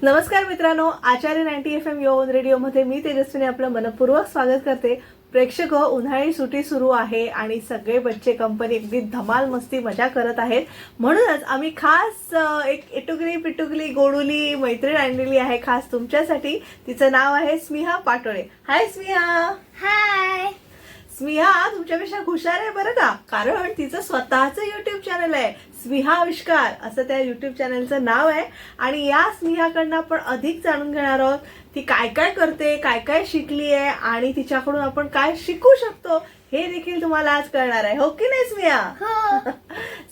नमस्कार मित्रांनो, आचार्य 90 FM योन रेडिओ मध्ये मी तेजस्विनी आपलं मनपूर्वक स्वागत करते. प्रेक्षक, उन्हाळी सुट्टी सुरू आहे आणि सगळे बच्चे कंपनी अगदी धमाल मस्ती मजा करत आहेत. म्हणूनच आम्ही खास एक इटुकली पिटुकली गोडुली मैत्रीण आणलेली आहे खास तुमच्यासाठी. तिचं नाव आहे स्मिहा पाटोळे. हाय स्मिहा. हाय. स्मिहा तुमच्यापेक्षा हुशार आहे बरं का, कारण तिचं स्वतःचं युट्यूब चॅनल आहे, स्मिहा आविष्कार असं त्या युट्यूब चॅनलचं नाव आहे. आणि या स्मिहाकडनं आपण अधिक जाणून घेणार आहोत. ती काय काय करते, काय काय शिकली आहे आणि तिच्याकडून आपण काय शिकू शकतो हे देखील तुम्हाला आज कळणार आहे. हो की नाही स्मिहा? हो.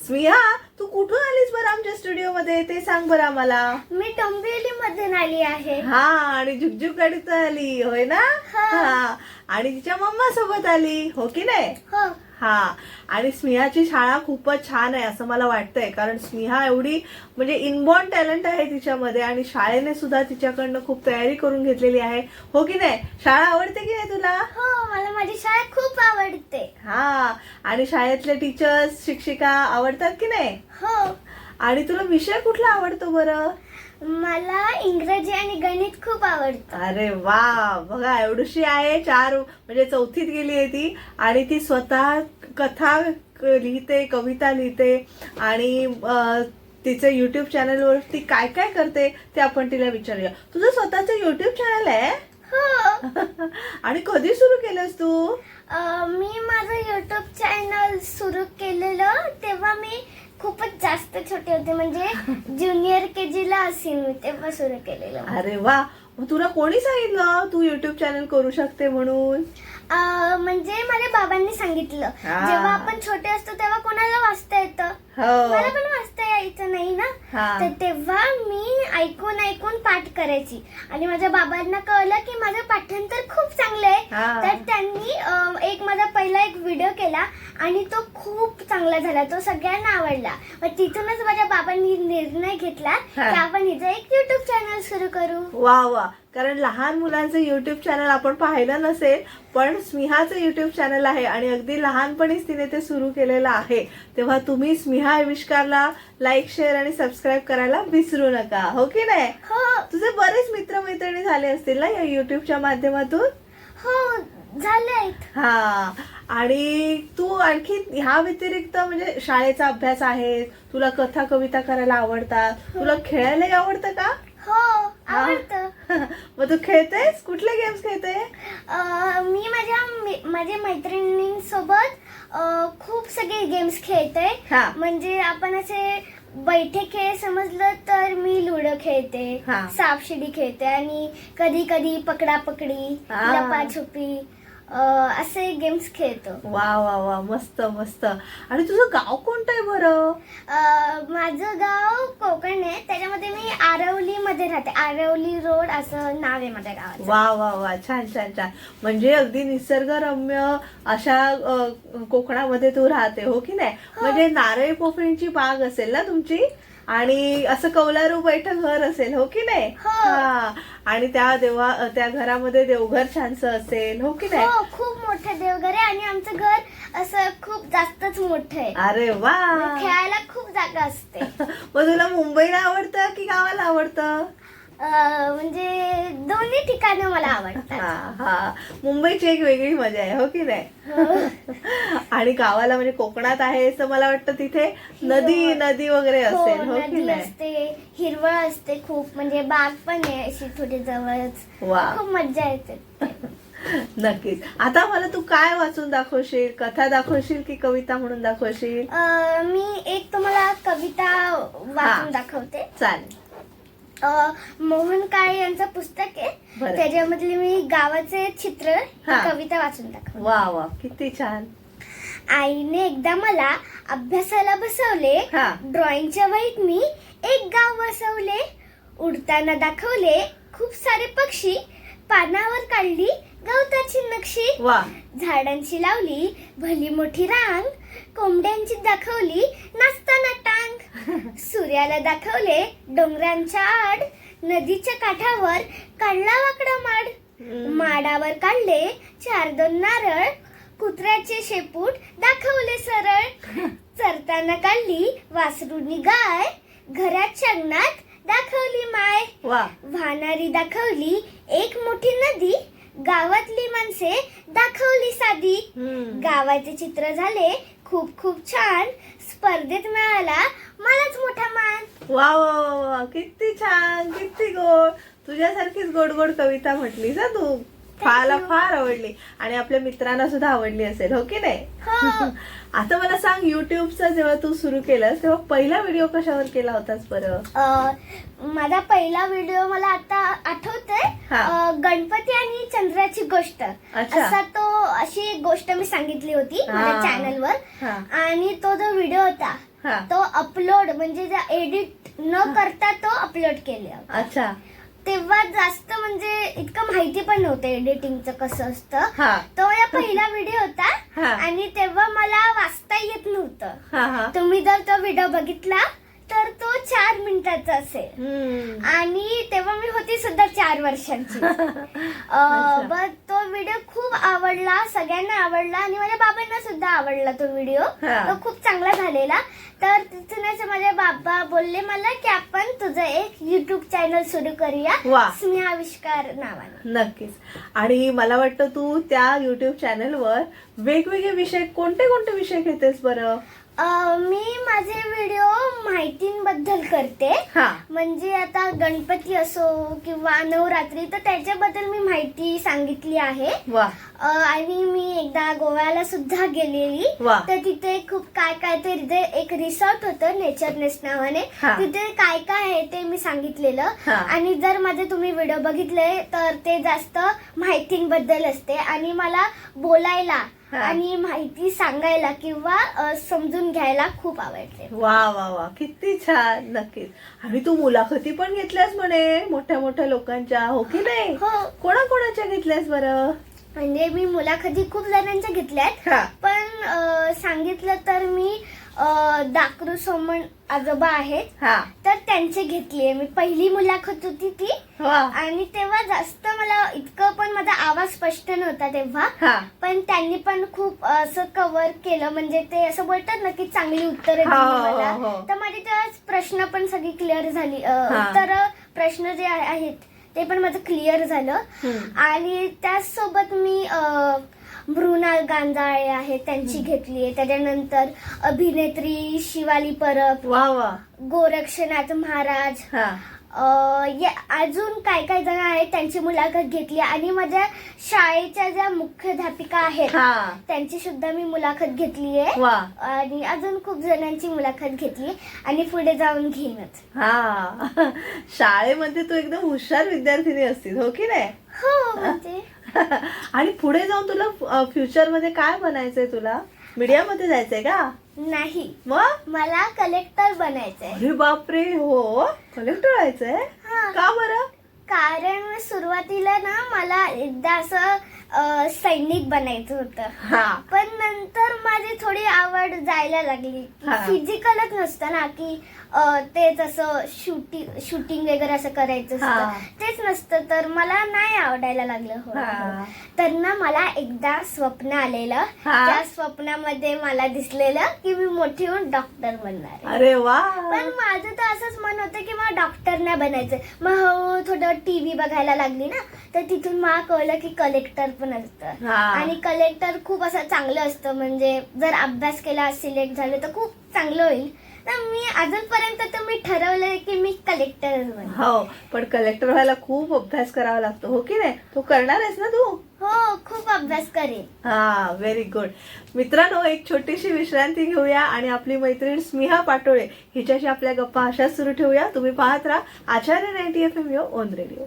स्मिहा, तू कुठून आलीस बरं आमच्या स्टुडिओ मध्ये ते सांग बरं आम्हाला. मी डोंबिवली मधून आली आहे. हा, आणि झुकझुक गाडीत आली होय ना? हा, आणि तिच्या मम्मा सोबत आली हो की नाही? हो. हा, आणि स्मिहाची शाळा खूपच छान आहे असं मला वाटतंय, कारण स्मिहा एवढी म्हणजे इनबॉर्न टॅलेंट आहे तिच्यामध्ये आणि शाळेने सुद्धा तिच्याकडनं खूप तयारी करून घेतलेली आहे. हो की नाही? शाळा आवडते की नाही तुला? हो, मला माझी शाळा खूप आवडते. हा, आणि शाळेतले टीचर्स शिक्षिका आवडतात की नाही? हो. आणि तुला विषय कुठला आवडतो बरं? मला इंग्रजी आणि गणित खूप आवडतं. अरे वा, बघा एवढीशी आहे, म्हणजे चौथीत गेली आहे ती आणि ती स्वतः कथा लिहिते, कविता लिहिते आणि तिचे युट्यूब चॅनलवरती काय काय करते ते आपण तिला विचारूया. तुझं स्वतःचं युट्यूब चॅनल आहे? हो. आणि कधी सुरू केलंस तू? मी माझं युट्यूब चॅनल सुरू केलेलं तेव्हा मी खूपच जास्त छोटे होते, म्हणजे ज्युनियर KG ला असेल मी तेव्हा सुरू केलेलं. अरे वा, मग तुला कोणी सांगितलं तू युट्यूब चॅनल करू शकते म्हणून? म्हणजे माझ्या बाबांनी सांगितलं. जेव्हा आपण छोटे असतो तेव्हा कोणाला वाचता येतं, मला पण वाचता यायचं नाही ना, तर तेव्हा मी ऐकून ऐकून पाठ करायची आणि माझ्या बाबांना कळलं की माझं पाठांतर खूप चांगलं आहे, तर त्यांनी एक माझा पहिला एक व्हिडिओ केला आणि तो खूप चांगला झाला, तो सगळ्यांना आवडला. मग तिथूनच माझ्या बाबांनी निर्णय घेतला की आपण हिचं एक युट्यूब चॅनल सुरू करू. वा वा, कारण लहान मुलांचं युट्यूब चॅनल आपण पाहिलं नसेल, पण स्मिहाचं युट्यूब चॅनल आहे आणि अगदी लहानपणीच तिने ते सुरू केलेलं आहे. तेव्हा तुम्ही स्मिहा आविष्कारला लाईक, शेअर आणि सबस्क्राईब करायला विसरू नका. हो की नाही? हो. तुझे बरेच मित्रमैत्रिणी झाले असतील ना या युट्यूबच्या माध्यमातून? हो, झालंय. हा, आणि तू आणखी ह्या व्यतिरिक्त म्हणजे शाळेचा अभ्यास आहे, तुला कथा कविता करायला आवडतात, तुला खेळायलाही आवडतं का? हो, आवडतं. मग तू खेळतेस? कुठले गेम्स खेळते? मी माझ्या मैत्रिणींसोबत खूप सगळे गेम्स खेळते. म्हणजे आपण असे बैठे खेळ समजलं तर मी लुडो खेळते, सापशिडी खेळते आणि कधी कधी पकडापकडी, लपाछुपी असे गेम्स खेळतो. वा वा वा, मस्त मस्त. आणि तुझं गाव कोणतं आहे बरं? माझं गाव कोकण आहे, त्याच्यामध्ये मी आरवली मध्ये राहते. आरवली रोड असं नाव आहे माझ्या गावाचं. वा वा वा, छान छान छान. म्हणजे अगदी निसर्गरम्य अशा कोकणामध्ये तू राहते हो की नाही? म्हणजे नारळी पोफळींची बाग असेल ना तुमची, आणि असं कौलारू बैठक घर असेल हो की नाही? हा, आणि त्या घरामध्ये देवघर छानसं असेल हो की नाही? खूप मोठं देवघर आहे आणि आमचं घर असं खूप जास्तच मोठं आहे. अरे वा, खेळायला खूप जागा असते. मग तुला मुंबईला आवडतं की गावाला आवडतं? म्हणजे दोन्ही ठिकाणं मला आवडतात. हा, मुंबईची एक वेगळी मजा आहे हो की नाही? आणि गावाला म्हणजे कोकणात आहे तर मला वाटतं तिथे नदी वगैरे असेल हो की नाही? असते, हिरवळ असते खूप, म्हणजे बाग पण आहे अशी थोडी जवळच. खूप मजा येते. नक्कीच. आता मला तू काय वाचून दाखवशील? कथा दाखवशील की कविता म्हणून दाखवशील? मी एक तुम्हाला कविता वाचून दाखवते. चालेल. मोहन काळे यांचं पुस्तक आहे, त्याच्यामधले मी गावाचे चित्र कविता वाचून दाखवते. वा वा, किती छान. आईने एकदा मला अभ्यासाला बसवले, ड्रॉइंगच्या वहीत मी एक गाव बसवले, उडताना दाखवले खूप सारे पक्षी, पानावर काढली गवताची नक्षी, झाडांची लावली भली मोठी रांग, कोंबड्यांची दाखवली नाचताना टांग, सूर्याला दाखवले डोंगरांच्या आड, नदीच्या काठावर काढला वाकडा माड, माडावर काढले 4-2 नारळ, कुत्र्याचे शेपूट दाखवले सरळ, चरताना काढली वासरूनी गाय, घराच्या अंगणात दाखवली माय. वा. वाहणारी दाखवली एक मोठी नदी, गावातली माणसे दाखवली साधी. गावाचे चित्र झाले खूप खूप छान, स्पर्धेत मिळाला मलाच मोठा मान. वा वा वा वा, किती छान, किती गोड. तुझ्यासारखीच गोड गोड कविता म्हटलीस ना तू. मला फार आवडली आणि आपल्या मित्रांना सुद्धा आवडली असेल, हो की नाही? आता मला सांग, युट्यूबचं जेव्हा तू सुरू केलंस तेव्हा पहिला व्हिडिओ कशावर केला होतास बरं? माझा पहिला व्हिडिओ मला आता आठवतोय, गणपती आणि चंद्राची गोष्ट. असा तो अशी एक गोष्ट मी सांगितली होती माझ्या चॅनलवर. आणि तो जो व्हिडिओ होता तो अपलोड म्हणजे एडिट न करता तो अपलोड केला. अच्छा. तेव्हा जास्त म्हणजे इतकं माहिती पण नव्हतं एडिटिंगचं कसं असतं. तो या पहिला व्हिडिओ होता आणि तेव्हा मला वाचता येत नव्हतं. तुम्ही जर तो व्हिडिओ बघितला तर तो 4 मिनिटाचा असेल आणि तेव्हा मी होती सुद्धा 4 वर्षांची. तो व्हिडिओ खूप आवडला, सगळ्यांना आवडला आणि माझ्या बाबांना सुद्धा आवडला तो व्हिडिओ. तो खूप चांगला झालेला. तर तिथूनच माझे बाबा बोलले मला की आपण तुझं एक युट्यूब चॅनल सुरू करूया, स्नेहा आविष्कार नावाने. नक्कीच. आणि मला वाटतं तू त्या युट्यूब चॅनलवर वेगवेगळे विषय, कोणते कोणते विषय घेतेस बरं? मी माझे व्हिडिओ माहितींबद्दल करते. म्हणजे आता गणपती असो किंवा नवरात्री, तर त्याच्याबद्दल मी माहिती सांगितली आहे. आणि मी एकदा गोव्याला सुद्धा गेलेली. तर तिथे खूप काय काय, ते एक रिसॉर्ट होतं नेचरनेस नावाने, तिथे काय काय आहे ते मी सांगितलेलं. आणि जर माझे तुम्ही व्हिडिओ बघितले तर ते जास्त माहितींबद्दल असते आणि मला बोलायला आणि माहिती सांगायला किंवा समजून घ्यायला खूप आवडते. वा वा वा, किती छान. नक्कीच. आणि तू मुलाखती पण घेतल्यास म्हणे मोठ्या मोठ्या लोकांच्या, हो की नाही? कोणाकोणाच्या घेतल्यास बरं? म्हणजे मी मुलाखती खूप जणांच्या घेतल्यात, पण सांगितलं तर मी दाकरू सोमन आजोबा आहेत तर त्यांचे घेतलीये मी. पहिली मुलाखत होती ती. आणि तेव्हा जास्त मला इतकं पण माझा आवाज स्पष्ट नव्हता तेव्हा, पण त्यांनी पण खूप असं कव्हर केलं. म्हणजे ते असं बोलतात ना की चांगली उत्तरं दिली मला. तर माझी तेव्हा प्रश्न पण सगळी क्लिअर झाली. उत्तर प्रश्न जे आहेत ते पण माझं क्लिअर झालं. आणि त्याचसोबत मी मृणाल गांजाळे आहे त्यांची घेतलीये. त्याच्यानंतर अभिनेत्री शिवाली परब, गोरक्षनाथ महाराज, अजून काय काय जण आहेत त्यांची मुलाखत घेतली. आणि माझ्या शाळेच्या ज्या मुख्याध्यापिका आहेत त्यांची सुद्धा मी मुलाखत घेतलीये. आणि अजून खूप जणांची मुलाखत घेतली आणि पुढे जाऊन घेईनच. शाळेमध्ये तू एकदम हुशार विद्यार्थिनी असतील, हो की नाही? हो. म्हणजे आणि पुढे जाऊन तुला फ्युचर मध्ये काय बनायचंय? तुला मीडियामध्ये जायचंय का? नाही, मग मला कलेक्टर बनायचंय. अरे बापरे, हो, कलेक्टर व्हायचंय? का बरं? कारण सुरुवातीला ना मला एकदा असं सैनिक बनायचं होतं, पण नंतर माझी थोडी आवड जायला लागली. फिजिकलच नसतं ना की तेच असं शूटिंग वगैरे असं करायचं असतं, तेच नसतं, तर मला नाही आवडायला लागलं. तर ना मला एकदा स्वप्न आलेलं. त्या स्वप्नामध्ये मला दिसलेलं की मी मोठी होऊन डॉक्टर बनणार. अरे वा. पण माझं तर असंच मन होतं की मला डॉक्टर नाही बनायचं. मग थोडं टीव्ही बघायला लागली ना, तर तिथून मला कळलं की कलेक्टर पण असतं. आणि कलेक्टर खूप असं चांगलं असतं. म्हणजे जर अभ्यास केला, सिलेक्ट झालं तर खूप चांगलं होईल. तर मी अजूनपर्यंत तर मी ठरवलंय की मी कलेक्टरच बनेन. हो, पण कलेक्टर व्हायला खूप अभ्यास करावा लागतो, हो की नाही? तू करणार आहेस ना तू? हो, खूप अभ्यास करेन. Very good. मित्रांनो, एक छोटीशी विश्रांती घेऊया आणि आपली मैत्रीण स्नेहा पाटोळे हिच्याशी आपल्या गप्पा अशाच सुरू ठेवूया. तुम्ही पाहत राहा आचार्य 90 FM यो ऑन रेडिओ.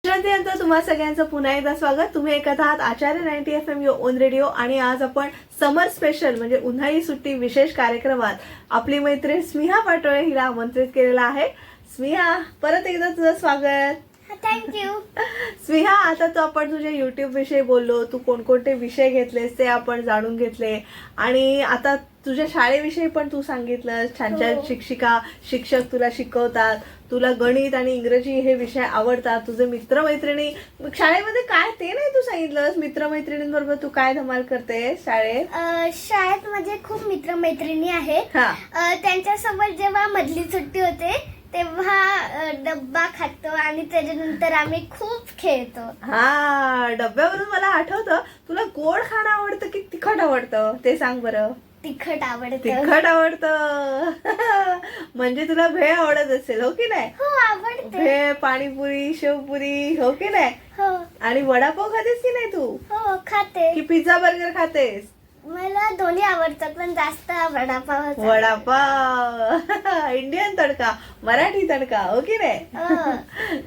विश्रांतीनंतर तुम्हा सगळ्यांचं पुन्हा एकदा स्वागत. तुम्ही ऐकत आहात आचार्य 90 FM यो ऑन रेडिओ. आणि आज आपण समर स्पेशल म्हणजे उन्हाळी सुट्टी विशेष कार्यक्रमात आपली मैत्रीण स्नेहा पाटोळे हिला आमंत्रित केलेला आहे. स्नेहा, परत एकदा तुझं स्वागत. थँक्यू. स्नेहा, आता तू आपण तुझ्या युट्यूब विषयी बोललो, तू कोणकोणते विषय घेतलेस ते आपण जाणून घेतले आणि आता तुझ्या शाळेविषयी पण तू सांगितलं. छान छान शिक्षिका शिक्षक तुला शिकवतात, तुला गणित आणि इंग्रजी हे विषय आवडतात, तुझे मित्रमैत्रिणी. शाळेमध्ये काय ते नाही तू सांगितलंस, मित्रमैत्रिणींबरोबर तू काय धमाल करते शाळेत? शाळेत माझे खूप मित्रमैत्रिणी आहेत. त्यांच्यासोबत जेव्हा मधली सुट्टी होते तेव्हा डब्बा खातो आणि त्याच्यानंतर आम्ही खूप खेळतो. डब्यावरून मला आठवतं, तुला गोड खाणं आवडतं की तिखट आवडतं ते सांग बरं. तिखट आवडतं. तिखट आवडतं. म्हणजे तुला भेळ आवडत असेल, हो की नाही? हो, आवडते. भेळ, पाणीपुरी, शेवपुरी, हो की नाही? हो. आणि वडापाव खातेस की नाही तू? हो, खाते. की पिझ्झा बर्गर खातेस? मला दोन्ही आवडतात पण जास्त वडापाव. वडापाव. इंडियन तडका, मराठी तडका, हो की नाही?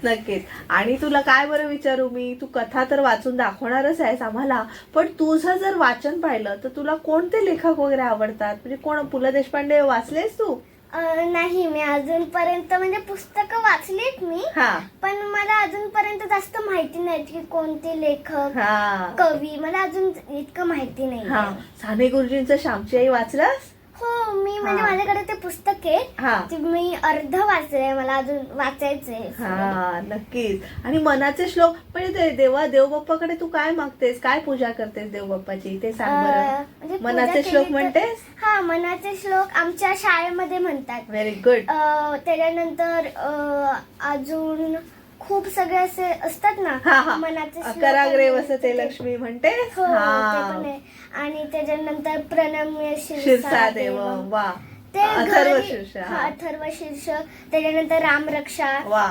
नक्कीच. आणि तुला काय बरं विचारू मी, तू कथा तर वाचून दाखवणारच आहेस आम्हाला, पण तुझं जर वाचन पाहिलं तर तुला कोणते लेखक वगैरे आवडतात? म्हणजे कोण, पु ल देशपांडे वाचलेस तू? नाही, मी अजूनपर्यंत म्हणजे पुस्तकं वाचलीत मी, पण मला अजूनपर्यंत जास्त माहिती नाही की कोणते लेखक कवी, मला अजून इतकं माहिती नाही. साने गुरुजींचं श्यामची आई वाचलास? हो, मी म्हणजे माझ्याकडे ते पुस्तक आहे ते मी अर्ध वाचलंय, मला अजून वाचायचंय. नक्कीच. आणि मनाचे श्लोक म्हणजे देवबाप्पाकडे तू काय मागतेस, काय पूजा करतेस देवबाप्पाची ते सांग बरं. मनाचे श्लोक म्हणतेस? हा, मनाचे श्लोक आमच्या शाळेमध्ये म्हणतात. Very good. त्याच्यानंतर अजून खूप सगळे असे असतात ना मनाचे श्लोक. कराग्रे वसते लक्ष्मी म्हणते. हो, ते पण आहे. आणि त्याच्यानंतर प्रणम्य शीर्षा देव, वा, ते अथर्व शीर्ष. अथर्व शीर्ष. त्याच्यानंतर रामरक्षा, वा,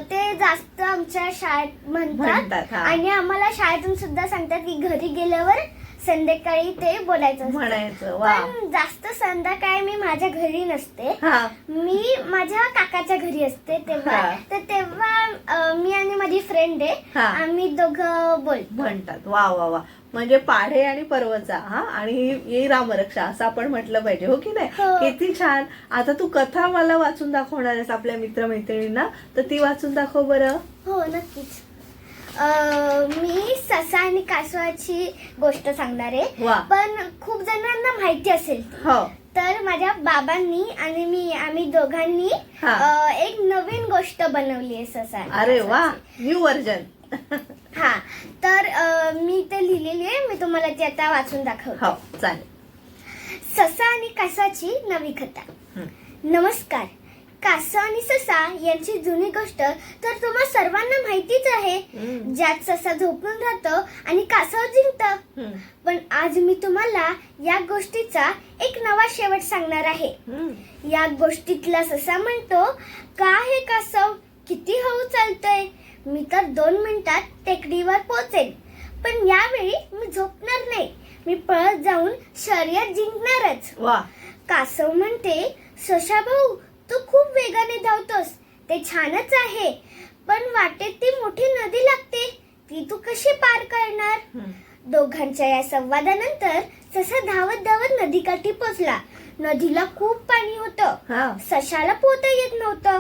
ते जास्त आमच्या शाळेत म्हणतात. आणि आम्हाला शाळेतून सुद्धा सांगतात की घरी गेल्यावर संध्याकाळी ते बोलायचं म्हणायचं. पण जास्त संध्याकाळी मी माझ्या घरी नसते, मी माझ्या काकाच्या घरी असते. तेव्हा मी आणि माझी फ्रेंड आहे, आम्ही दोघं म्हणतात. वा वा वा. म्हणजे पाढे आणि पर्वचा आणि ही रामरक्षा असं आपण म्हटलं पाहिजे, हो की नाही? किती छान. आता तू कथा मला वाचून दाखवणार आहेस आपल्या मित्रमैत्रिणींना, तर ती वाचून दाखव बरं. हो, नक्कीच. मी ससा आणि कासवाची गोष्ट सांगणार आहे, पण खूप जणांना माहिती असेल तर माझ्या बाबांनी आणि आम्ही दोघांनी एक नवीन गोष्ट बनवली आहे ससा. अरे वा, न्यू व्हर्जन. तर मी ते लिहिलेली आहे, मी तुम्हाला ती आता वाचून दाखवते. हो, चालेल. ससा आणि कासवाची नवी कथा. नमस्कार. कासव आणि ससा यांची जुनी गोष्ट तर तुम्हा सर्वांना माहितीच आहे, ज्यात ससा झोपून राहतो आणि कासव जिंकतं. पण आज मी तुम्हाला या गोष्टीचा एक नवा शेवट सांगणार आहे. या गोष्टीतला ससा म्हणतो, का हे कासव किती हळू चालतंय, मी तर 2 मिनिटात टेकडीवर पोहोचेन. पण यावेळी मी झोपणार नाही, मी पळत जाऊन शर्यत जिंकणारच. कासव म्हणते, ससा भाऊ, तू खूप वेगाने धावतोस, ते छानच आहे, पण वाटेत ती मोठी नदी लागते, ती तू कशी पार करणार? दोघांच्या या संवादानंतर ससा धावत धावत नदीकाठी पोचला. नदीला खूप पाणी होतं, सशाला पोहता येत नव्हतं,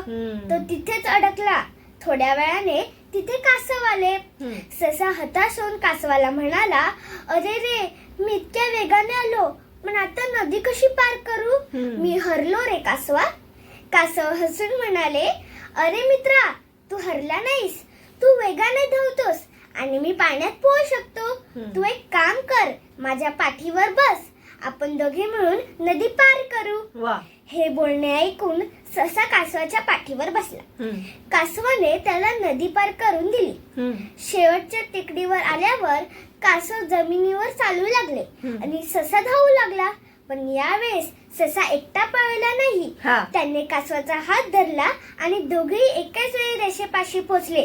तो तिथेच अडकला. थोड्या वेळाने तिथे कासव आले. ससा हताश होऊन कासवाला म्हणाला, अरे रे, मी इतक्या वेगाने आलो, पण आता नदी कशी पार करू? मी हरलो रे कासवा. कासव हसून म्हणाले, अरे मित्रा, तू हरला नाहीस, तू वेगाने धावतोस आणि मी पाण्यात पोहू शकतो. तू एक काम कर, माझ्या पाठीवर बस, आपण दोघे मिळून नदी पार करू. हे बोलणे ऐकून ससा कासवाच्या पाठीवर बसला. कासवाने त्याला नदी पार करून दिली. शेवटच्या टेकडीवर आल्यावर कासव जमिनीवर चालू लागले आणि ससा धावू लागला. पण यावेळेस ससा एकटा पळला नाही, त्याने कासवाचा हात धरला आणि दोघेही एकाच वेळी रेषेपाशी पोहोचले.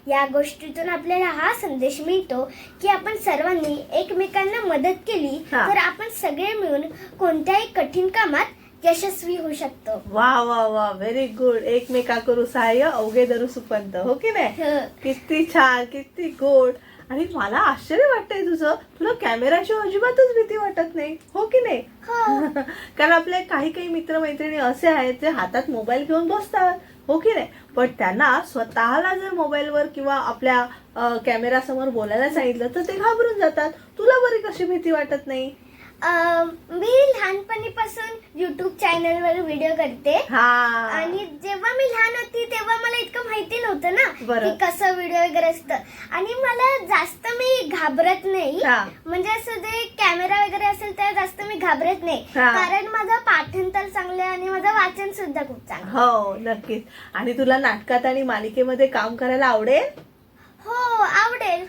या गोष्टीतून आपल्याला हा संदेश मिळतो की आपण सर्वांनी एकमेकांना मदत केली तर आपण सगळे मिळून कोणत्याही कठीण कामात यशस्वी होऊ शकतो. वा वा वा, व्हेरी गुड. एकमेका करू सहाय्य, अवघे धरू सुपंत, हो की नाही? किती छान, किती गोड. आणि मला आश्चर्य वाटतंय तुझं, तुला कॅमेराची अजिबातच भीती वाटत नाही, हो की नाही? कारण आपले काही काही मित्रमैत्रिणी असे आहेत जे हातात मोबाईल घेऊन बसतात, हो की नाही. पण त्यांना स्वतःला जर मोबाईलवर किंवा आपल्या कॅमेरा समोर बोलायला सांगितलं तर ते घाबरून जातात. तुला बरी कशी भीती वाटत नाही? मी लहानपणीपासून युट्यूब चॅनलवर व्हिडिओ करते आणि जेव्हा मी लहान होती तेव्हा मला इतकं माहिती नव्हतं ना की कसं व्हिडिओ वगैरे असतं. आणि मला जास्त मी घाबरत नाही, म्हणजे असं जे कॅमेरा वगैरे असेल त्या जास्त मी घाबरत नाही, कारण माझं पाठांतर चांगलं आहे आणि माझं वाचन सुद्धा खूप चांगलं. हो नक्कीच. आणि तुला नाटकात आणि मालिकेमध्ये काम करायला आवडेल? हो आवडेल.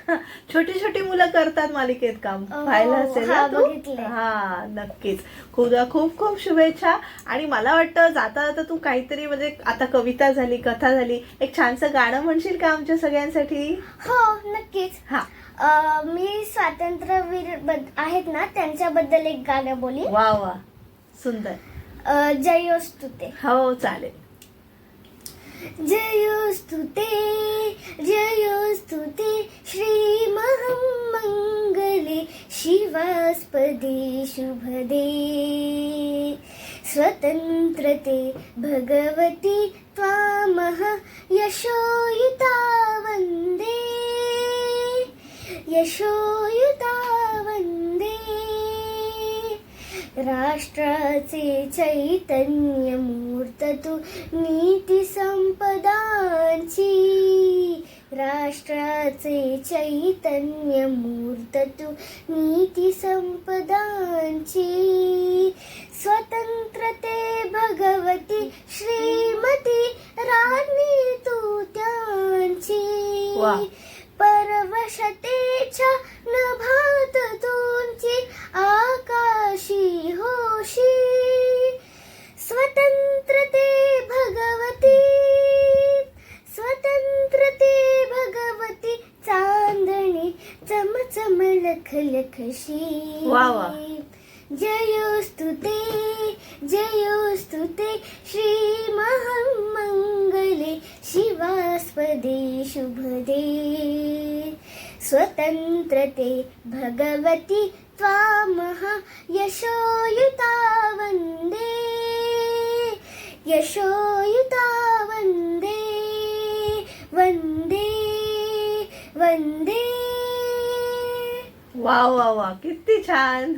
छोटी छोटी मुलं करतात मालिकेत काम, पाहिलं असेल ना तू? हा नक्कीच. खूप खूप शुभेच्छा. आणि मला वाटतं जाता जाता तू काहीतरी म्हणजे आता कविता झाली, कथा झाली, एक छानसं गाणं म्हणशील का आमच्या सगळ्यांसाठी? हो नक्कीच. मी स्वातंत्र्यवीर आहेत ना त्यांच्याबद्दल एक गाणं बोली. वा वा सुंदर. जयोस्तुते. हो चालेल. जयोस्तुते जयोस्तुते श्रीमहं मंगले शिवास्पदे शुभदे स्वतंत्रते भगवती त्वामः यशोयुता वन्दे यशोयुता वन्दे. राष्ट्राचे चैतन्य मूर्त तू नीती संपदांची, राष्ट्राचे चैतन्य मूर्त तू नीती संपदांची. स्वतंत्रते भगवती श्रीमती राणी तू त्यांची, परवशतेच्या नभात तुमची आकाशी होशी. स्वतंत्रते भगवती स्वतंत्रते भगवती चांदणी चमचम लख लखशी. जयोस्तुते जयोस्तुते श्रीमहं मंगले शिवास्पदे शुभदे स्वतंत्रते भगवती त्वामः यशोयुता वन्दे यशोयुता वन्दे वन्दे वन्दे. वा वा वा किती छान.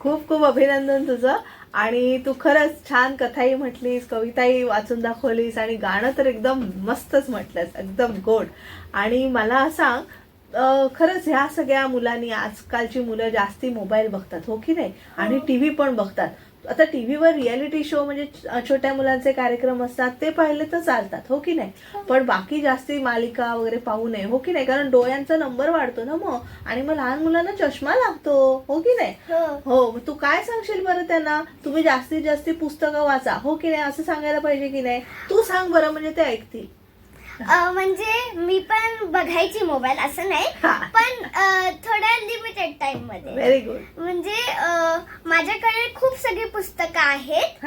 खूप खूप अभिनंदन तुझं. आणि तू खरंच छान कथाही म्हटलीस, कविताही वाचून दाखवलीस आणि गाणं तर एकदम मस्तच म्हटलंस, एकदम गोड. आणि मला सांग, खरंच ह्या सगळ्या मुलांनी, आजकालची मुलं जास्ती मोबाईल बघतात हो की नाही, आणि टीव्ही पण बघतात. आता टीव्हीवर रियालिटी शो म्हणजे छोट्या मुलांचे कार्यक्रम असतात ते पाहिले तर चालतात हो की नाही, पण बाकी जास्ती मालिका वगैरे पाहू नये हो की नाही, कारण डोळ्यांचा नंबर वाढतो ना मग, आणि मग लहान मुलांना चष्मा लागतो हो की नाही. हो तू काय सांगशील बरं त्यांना? तुम्ही जास्तीत जास्त पुस्तकं वाचा हो की नाही असं सांगायला पाहिजे की नाही? तू सांग बरं, म्हणजे ते ऐकतील. म्हणजे मी पण बघायची मोबाईल असं नाही, पण थोड्या लिमिटेड टाइम मध्ये. Very good. म्हणजे माझ्याकडे खूप सगळी पुस्तकं आहेत,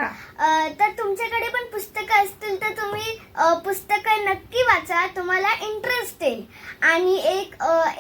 तर तुमच्याकडे पण पुस्तकं असतील तर तुम्ही पुस्तकं नक्की वाचा, तुम्हाला इंटरेस्ट येईल. आणि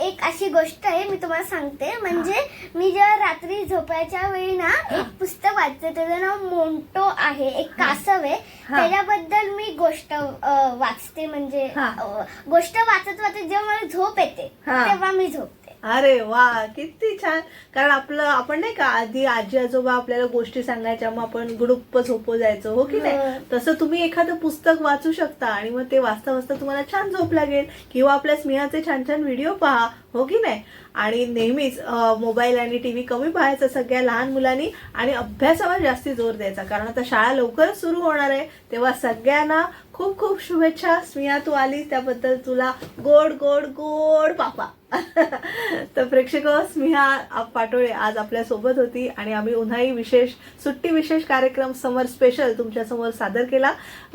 एक अशी गोष्ट आहे मी तुम्हाला सांगते, म्हणजे मी जेव्हा रात्री झोपायच्या वेळी ना एक पुस्तक वाचते, त्याचं नाव मोंटो आहे, एक कासव आहे, त्याच्याबद्दल मी गोष्ट वाचते. म्हणजे गोष्ट वाचत वाचत जेव्हा मला झोप येते तेव्हा मी झोपते. अरे वा किती छान. कारण आपण नाही का आधी आजी आजोबा आपल्याला गोष्टी सांगायच्या, मग आपण गुडुप्प झोपो जायचो हो की नाही, तसं तुम्ही एखादं पुस्तक वाचू शकता आणि मग ते वाचता वाचता तुम्हाला छान झोप लागेल. किंवा आपल्या स्नेहाचे छान छान व्हिडिओ पहा हो की नाही. आणि नेहमीच मोबाईल आणि टीव्ही कमी पाहायचं सगळ्या लहान मुलांनी, आणि अभ्यासावर जास्ती जोर द्यायचा, कारण आता शाळा लवकरच सुरू होणार आहे. तेव्हा सगळ्यांना खूप खूप शुभेच्छा. स्मिया तू आलीस त्याबद्दल तुला गोड गोड गोड पापा. तर प्रेक्षक, स्मिया पाटोळे आज आपल्या सोबत होती आणि आम्ही उन्हाळी विशेष सुट्टी विशेष कार्यक्रम समर स्पेशल तुमच्या समोर सादर केला.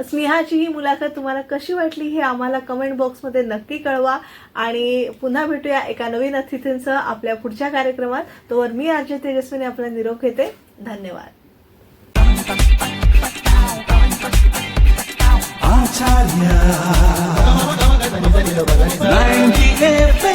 स्मिहाची ही मुलाखत तुम्हाला कशी वाटली हे आम्हाला कमेंट बॉक्समध्ये नक्की कळवा. आणि पुन्हा भेटूया एका नवीन अतिथींसह आपल्या पुढच्या कार्यक्रमात. तोवर मी आरजे तेजस्विनी आपला निरोप घेते. धन्यवाद. आचार्य 90 FM